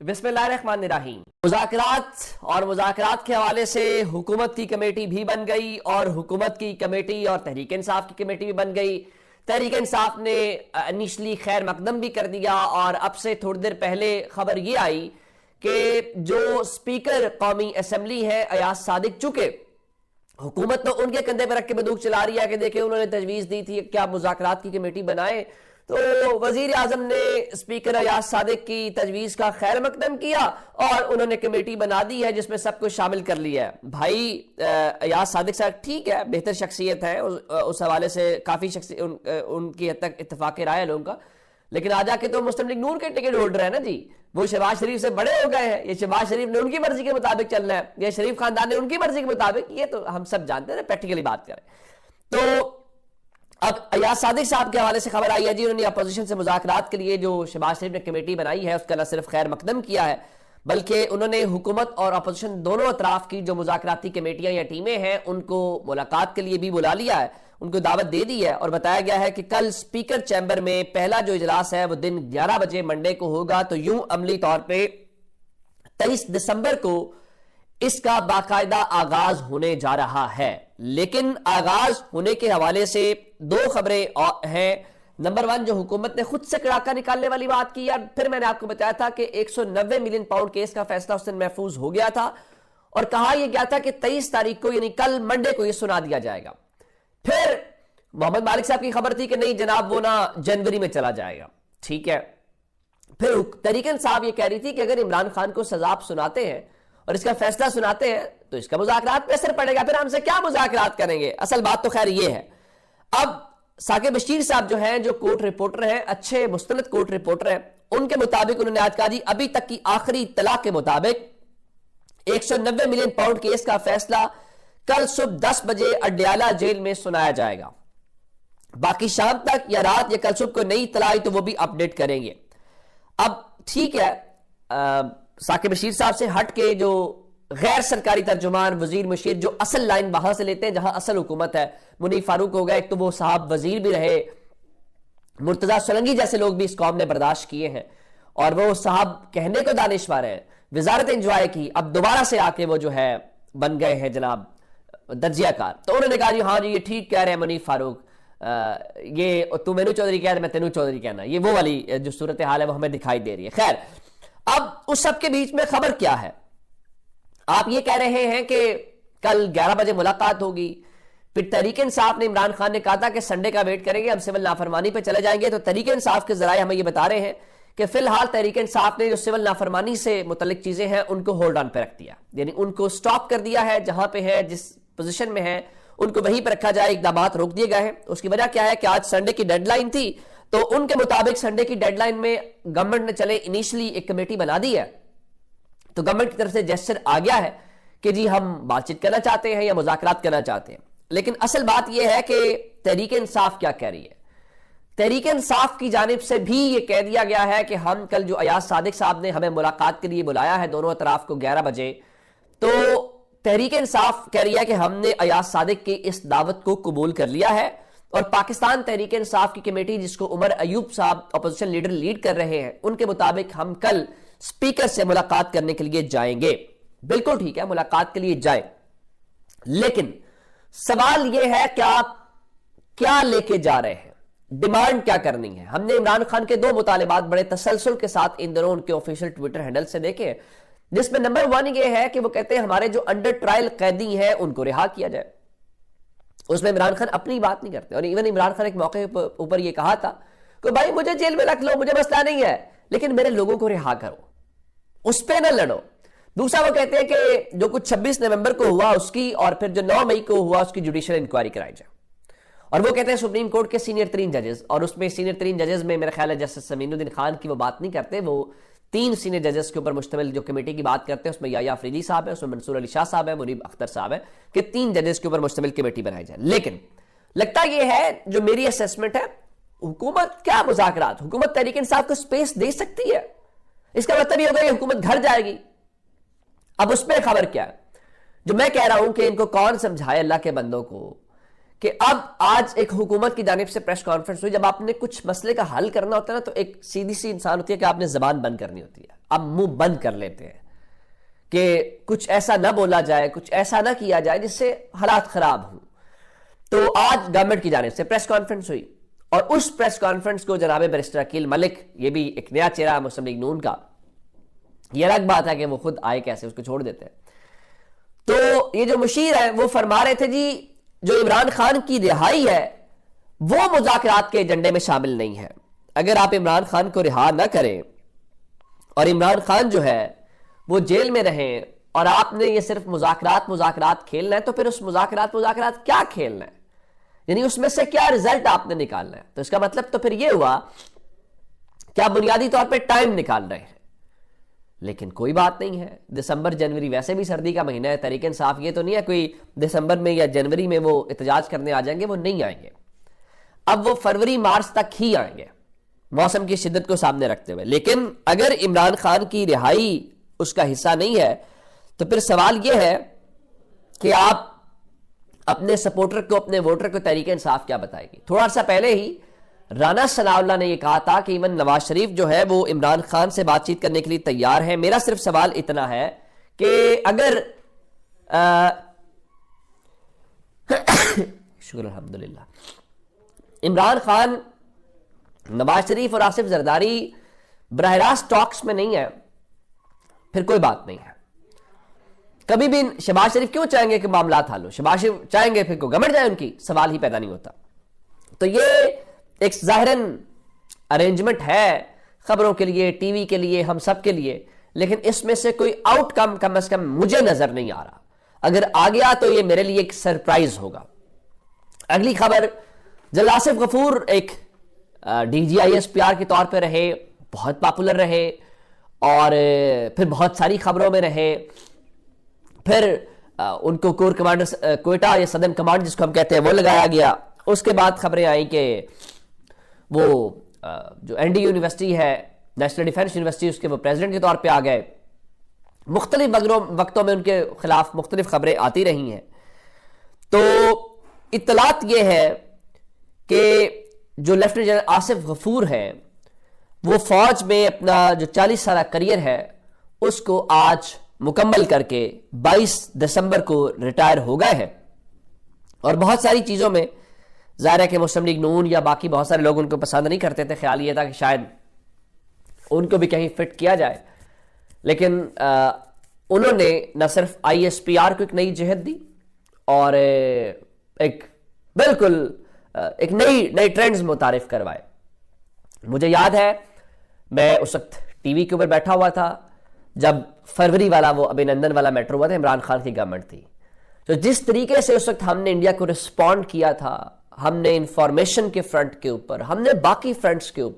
بسم اللہ الرحمن الرحیم۔ مذاکرات کے حوالے سے حکومت کی کمیٹی بھی بن گئی اور حکومت کی کمیٹی اور تحریک انصاف کی کمیٹی بھی بن گئی۔ تحریک انصاف نے انیشلی خیر مقدم بھی کر دیا اور اب سے تھوڑی دیر پہلے خبر یہ آئی کہ جو اسپیکر قومی اسمبلی ہے ایاز صادق، چکے حکومت تو ان کے کندھے پر رکھ کے بندوق چلا رہی ہے کہ دیکھیں انہوں نے تجویز دی تھی کہ آپ مذاکرات کی کمیٹی بنائیں، تو وزیر اعظم نے اسپیکر ایاز صادق کی تجویز کا خیر مقدم کیا اور انہوں نے کمیٹی بنا دی ہے جس میں سب کچھ شامل کر لیا ہے۔ بھائی ایاز صادق صاحب ٹھیک ہے، بہتر شخصیت ہے، اس حوالے سے کافی ان کی حد تک اتفاق رائے ہے لوگوں کا، لیکن آج آ کے تو مسلم لیگ نور کے ٹکٹ ہولڈر ہے نا جی، وہ شہباز شریف سے بڑے ہو گئے ہیں۔ یہ شہباز شریف نے ان کی مرضی کے مطابق چلنا ہے، یہ شریف خاندان نے ان کی مرضی کے مطابق، یہ تو ہم سب جانتے ہیں، پریکٹیکلی بات کریں تو اب ایاز صادق صاحب کے حوالے سے خبر آئی ہے جی، انہوں نے اپوزیشن سے مذاکرات کے لیے جو شہباز شریف نے کمیٹی بنائی ہے اس کا نہ صرف خیر مقدم کیا ہے بلکہ انہوں نے حکومت اور اپوزیشن دونوں اطراف کی جو مذاکراتی کمیٹیاں یا ٹیمیں ہیں ان کو ملاقات کے لیے بھی بلا لیا ہے، ان کو دعوت دے دی ہے اور بتایا گیا ہے کہ کل اسپیکر چیمبر میں پہلا جو اجلاس ہے وہ دن 11 بجے منڈے کو ہوگا، تو یوں عملی طور پہ 23 دسمبر کو اس کا باقاعدہ آغاز ہونے جا رہا ہے۔ لیکن آغاز ہونے کے حوالے سے دو خبریں ہیں۔ نمبر 1، جو حکومت نے خود سے کڑاکا نکالنے والی بات کی ہے، پھر میں نے آپ کو بتایا تھا کہ 190 ملین پاؤنڈ کیس کا فیصلہ اس دن محفوظ ہو گیا تھا اور کہا یہ گیا تھا کہ 23 تاریخ کو یعنی کل منڈے کو یہ سنا دیا جائے گا۔ پھر محمد مالک صاحب کی خبر تھی کہ نہیں جناب وہ نہ جنوری میں چلا جائے گا، ٹھیک ہے۔ پھر تحریک انصاف یہ کہہ رہی تھی کہ اگر عمران خان کو سزا آپ سناتے ہیں اور اس کا فیصلہ سناتے ہیں تو اس کا مذاکرات پہ اثر پڑے گا، پھر ہم سے کیا مذاکرات کریں گے۔ اصل بات تو خیر یہ ہے، اب ثاقب بشیر صاحب جو ہیں، جو کورٹ رپورٹر ہیں، اچھے مستند کورٹ رپورٹر ہیں، ان کے مطابق انہوں نے آج کہا جی ابھی تک کی آخری اطلاع کے مطابق 190 ملین پاؤنڈ کیس کا فیصلہ کل صبح 10 بجے اڈیالہ جیل میں سنایا جائے گا، باقی شام تک یا رات یا کل صبح کو نئی اطلاع آئی تو وہ بھی اپڈیٹ کریں گے۔ اب ٹھیک ہے، ثاقب بشیر صاحب سے ہٹ کے جو غیر سرکاری ترجمان وزیر مشیر جو اصل لائن وہاں سے لیتے ہیں جہاں اصل حکومت ہے، منیف فاروق ہو گئے، ایک تو وہ صاحب وزیر بھی رہے، مرتضی سولنگی جیسے لوگ بھی اس قوم نے برداشت کیے ہیں اور وہ صاحب کہنے کو دانشور ہیں، وزارت انجوائے کی، اب دوبارہ سے آ کے وہ جو ہے بن گئے ہیں جناب درجیہ کار، تو انہوں نے کہا جی ہاں جی یہ ٹھیک کہہ رہے ہیں منیف فاروق، یہ تو مینو چودھری کہہ رہے میں تینو چودھری کہنا، یہ وہ والی جو صورتحال ہے وہ ہمیں دکھائی دے رہی ہے۔ خیر، اب اس سب کے بیچ میں خبر کیا ہے؟ آپ یہ کہہ رہے ہیں کہ کل 11 بجے ملاقات ہوگی، پھر تحریک انصاف نے عمران خان نے کہا تھا کہ سنڈے کا ویٹ کریں گے، ہم سول نافرمانی پہ چلے جائیں گے، تو تحریک انصاف کے ذرائع ہمیں یہ بتا رہے ہیں کہ فی الحال تحریک انصاف نے جو سول نافرمانی سے متعلق چیزیں ہیں ان کو ہولڈ آن پہ رکھ دیا، یعنی ان کو سٹاپ کر دیا ہے، جہاں پہ ہے جس پوزیشن میں ہے ان کو وہیں پہ رکھا جائے، اقدامات روک دیے گئے ہیں۔ اس کی وجہ کیا ہے کہ آج سنڈے کی ڈیڈ لائن تھی، تو ان کے مطابق سنڈے کی ڈیڈ لائن میں گورنمنٹ نے چلے انیشلی ایک کمیٹی بنا دی ہے، تو گورنمنٹ کی طرف سے جیسچر آ گیا ہے کہ جی ہم بات چیت کرنا چاہتے ہیں یا مذاکرات کرنا چاہتے ہیں، لیکن اصل بات یہ ہے کہ تحریک انصاف کیا کہہ رہی ہے۔ تحریک انصاف کی جانب سے بھی یہ کہہ دیا گیا ہے کہ ہم کل جو ایاز صادق صاحب نے ہمیں ملاقات کے لیے بلایا ہے دونوں اطراف کو 11 بجے، تو تحریک انصاف کہہ رہی ہے کہ ہم نے ایاز صادق کی اس دعوت کو قبول کر لیا ہے اور پاکستان تحریک انصاف کی کمیٹی جس کو عمر ایوب صاحب اپوزیشن لیڈر لیڈ کر رہے ہیں ان کے مطابق ہم کل اسپیکر سے ملاقات کرنے کے لیے جائیں گے۔ بالکل ٹھیک ہے، ملاقات کے لیے جائیں، لیکن سوال یہ ہے کہ آپ کیا لے کے جا رہے ہیں، ڈیمانڈ کیا کرنی ہے۔ ہم نے عمران خان کے 2 مطالبات بڑے تسلسل کے ساتھ ان دنوں ان کے آفیشیل ٹویٹر ہینڈل سے دیکھے، جس میں نمبر 1 یہ ہے کہ وہ کہتے ہیں ہمارے جو انڈر ٹرائل قیدی ہیں ان کو رہا کیا جائے۔ اس میں عمران خان اپنی بات نہیں کرتے، اور ایون عمران خان ایک موقع اوپر یہ کہا تھا کہ بھائی مجھے جیل میں رکھ لو، مجھے مسئلہ نہیں ہے، لیکن میرے لوگوں کو رہا کرو، اس پہ نہ لڑو۔ دوسرا وہ کہتے ہیں کہ جو کچھ 26 نومبر کو ہوا اس کی اور پھر جو 9 مئی کو ہوا اس کی جوڈیشل انکوائری کرائی جائے، اور وہ کہتے ہیں سپریم کورٹ کے سینئر ترین ججز، اور اس میں سینئر ترین ججز میں میرا خیال ہے جسٹس سمین الدین خان کی وہ بات نہیں کرتے، وہ 3 سینئر ججز کے اوپر مشتمل جو کمیٹی کی بات کرتے ہیں، اس میں یحییٰ فریدی صاحب ہے، اس میں منصور علی شاہ صاحب ہے، منیب اختر صاحب ہے، کہ 3 ججز کے اوپر مشتمل کمیٹی بنائی جائے۔ لیکن لگتا یہ ہے جو میری اسیسمنٹ ہے، حکومت کیا مذاکرات، حکومت تحریک انصاف کو سپیس دے سکتی ہے، اس کا مطلب یہ ہوگا کہ حکومت گھر جائے گی۔ اب اس میں خبر کیا ہے، جو میں کہہ رہا ہوں کہ ان کو کون سمجھائے اللہ کے بندوں کو کہ اب آج ایک حکومت کی جانب سے پریس کانفرنس ہوئی. جب آپ نے کچھ مسئلے کا حل کرنا ہوتا ہے نا تو ایک سیدھی سی انسان ہوتی ہے کہ آپ نے زبان بند کرنی ہوتی ہے. آپ منہ بند کر لیتے ہیں کہ کچھ ایسا نہ بولا جائے, کچھ ایسا نہ کیا جائے جس سے حالات خراب ہوں. تو آج گورنمنٹ کی جانب سے پریس کانفرنس ہوئی, اور اس پریس کانفرنس کو جناب بیرسٹر عقیل ملک, یہ بھی ایک نیا چہرہ مسلم لیگ نون کا, یہ الگ بات ہے کہ وہ خود آئے کیسے, اس کو چھوڑ دیتے ہیں. تو یہ جو مشیر ہے وہ فرما رہے تھے جی جو عمران خان کی رہائی ہے وہ مذاکرات کے ایجنڈے میں شامل نہیں ہے. اگر آپ عمران خان کو رہا نہ کریں اور عمران خان جو ہے وہ جیل میں رہیں اور آپ نے یہ صرف مذاکرات کھیلنا ہے, تو پھر اس مذاکرات کیا کھیلنا ہے, یعنی اس میں سے کیا رزلٹ آپ نے نکالنا ہے. تو اس کا مطلب تو پھر یہ ہوا کہ آپ بنیادی طور پہ ٹائم نکال رہے ہیں. لیکن کوئی بات نہیں ہے, دسمبر جنوری ویسے بھی سردی کا مہینہ ہے. تحریک انصاف یہ تو نہیں ہے کوئی دسمبر میں یا جنوری میں وہ احتجاج کرنے آ جائیں گے, وہ نہیں آئیں گے. اب وہ فروری مارچ تک ہی آئیں گے موسم کی شدت کو سامنے رکھتے ہوئے. لیکن اگر عمران خان کی رہائی اس کا حصہ نہیں ہے تو پھر سوال یہ ہے کہ آپ اپنے سپورٹر کو, اپنے ووٹر کو تحریک انصاف کیا بتائے گی. تھوڑا سا پہلے ہی رانا ثناء اللہ نے یہ کہا تھا کہ ایون نواز شریف جو ہے وہ عمران خان سے بات چیت کرنے کے لیے تیار ہے. میرا صرف سوال اتنا ہے کہ اگر شکر الحمدللہ عمران خان, نواز شریف اور آصف زرداری براہ راست ٹاکس میں نہیں ہے, پھر کوئی بات نہیں ہے. کبھی بھی شہباز شریف کیوں چاہیں گے کہ معاملات حل ہو؟ شہباز شریف چاہیں گے پھر کو گورنمنٹ جائے ان کی, سوال ہی پیدا نہیں ہوتا. تو یہ ایک ظاہراً ارینجمنٹ ہے خبروں کے لیے, ٹی وی کے لیے, ہم سب کے لیے, لیکن اس میں سے کوئی آؤٹ کم از کم مجھے نظر نہیں آ رہا. اگر آ گیا تو یہ میرے لیے ایک سرپرائز ہوگا. اگلی خبر, جنرل آصف غفور ایک D G I S P R کے طور پہ رہے, بہت پاپولر رہے, اور پھر بہت ساری خبروں میں رہے. پھر ان کو کور کمانڈر کوئٹہ یا سدرن کمانڈ جس کو ہم کہتے ہیں وہ لگایا گیا. اس کے بعد خبریں آئیں کہ وہ جو این ڈی یونیورسٹی ہے, نیشنل ڈیفنس یونیورسٹی, اس کے وہ پریزیڈنٹ کے طور پہ آ گئے. مختلف وقتوں میں ان کے خلاف مختلف خبریں آتی رہی ہیں. تو اطلاعات یہ ہے کہ جو لیفٹیننٹ جنرل آصف غفور ہیں وہ فوج میں اپنا جو 40 سالہ کریئر ہے اس کو آج مکمل کر کے 22 دسمبر کو ریٹائر ہو گئے ہیں. اور بہت ساری چیزوں میں ظاہر ہے کہ مسلم لیگ نون یا باقی بہت سارے لوگ ان کو پسند نہیں کرتے تھے. خیال یہ تھا کہ شاید ان کو بھی کہیں فٹ کیا جائے, لیکن انہوں نے نہ صرف آئی ایس پی آر کو ایک نئی جہت دی اور ایک بالکل ایک نئی ٹرینڈز متعارف کروائے. مجھے یاد ہے میں اس وقت ٹی وی کے اوپر بیٹھا ہوا تھا جب فروری والا وہ ابھینندن والا میٹر ہوا تھا, عمران خان کی گورنمنٹ تھی. تو جس طریقے سے اس وقت ہم نے انڈیا کو رسپونڈ کیا تھا, ہم نے انفارمیشن کے فرنٹ کے اوپر, ہم نے باقی فرنٹس کے اوپر